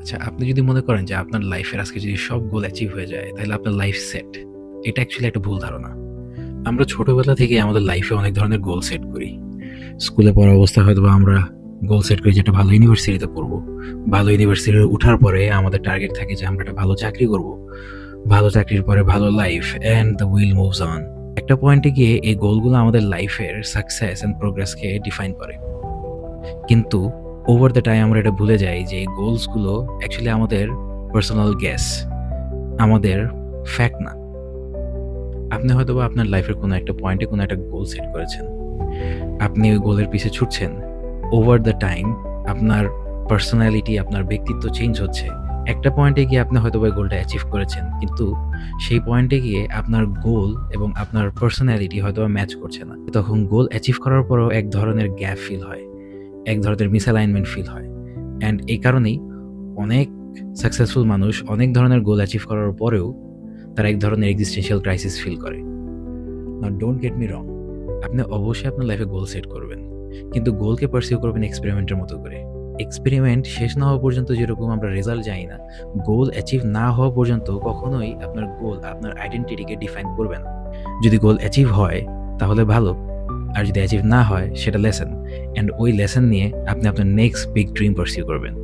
আচ্ছা, আপনি যদি মনে করেন যে আপনার লাইফের আজকে যদি সব গোল অ্যাচিভ হয়ে যায়, তাহলে আপনার লাইফ সেট। এটা অ্যাকচুয়ালি একটা ভুল ধারণা। আমরা ছোটবেলা থেকেই আমাদের লাইফে অনেক ধরনের গোল সেট করি। স্কুলে পড়া অবস্থায় হয়তোবা আমরা গোল সেট করি যে একটা ভালো ইউনিভার্সিটিতে পড়বো। ভালো ইউনিভার্সিটিতে উঠার পরে আমাদের টার্গেট থাকে যে আমরা একটা ভালো চাকরি করব। ভালো চাকরির পরে ভালো life and the wheel moves on. একটা পয়েন্টে গিয়ে এই গোলগুলো আমাদের লাইফের সাকসেস অ্যান্ড প্রোগ্রেসকে ডিফাইন করে। কিন্তু ওভার দ্য টাইম আমরা এটা ভুলে যাই যে এই গোলসগুলো অ্যাকচুয়ালি আমাদের পার্সোনাল গ্যাস, আমাদের ফ্যাক্ট না। আপনি হয়তোবা আপনার লাইফের কোনো একটা পয়েন্টে কোনো একটা গোল সেট করেছেন। আপনি ওই গোলের পিছে ছুটছেন। ওভার দ্য টাইম আপনার পার্সোনালিটি, আপনার ব্যক্তিত্ব চেঞ্জ হচ্ছে। একটা পয়েন্টে গিয়ে আপনি হয়তোবা ওই গোলটা অ্যাচিভ করেছেন। কিন্তু সেই পয়েন্টে গিয়ে আপনার গোল এবং আপনার পার্সোনালিটি হয়তোবা ম্যাচ করছে না। তখন গোল অ্যাচিভ করার পরেও এক ধরনের গ্যাপ ফিল হয়। এক ধরনের মিসঅ্যালাইনমেন্ট ফিল হয়। অ্যান্ড এই কারণেই অনেক সাকসেসফুল মানুষ অনেক ধরনের গোল অ্যাচিভ করার পরেও তারা এক ধরনের এক্সিস্টেন্সিয়াল ক্রাইসিস ফিল করে। নাও ডোন্ট গেট মি রং, আপনি অবশ্যই আপনার লাইফে গোল সেট করবেন, কিন্তু গোলকে পারসিউ করবেন এক্সপেরিমেন্টের মতো করে। এক্সপেরিমেন্ট শেষ না হওয়া পর্যন্ত যেরকম আমরা রেজাল্ট জানি না, গোল অ্যাচিভ না হওয়া পর্যন্ত কখনোই আপনার গোল আপনার আইডেন্টিটিকে ডিফাইন করবে না। যদি গোল অ্যাচিভ হয় তাহলে ভালো, আর যদি অ্যাচিভ না হয় সেটা লেসন, অ্যান্ড ওই লেসন নিয়ে আপনি আপনার নেক্সট বিগ ড্রিম পারসিউ করবেন।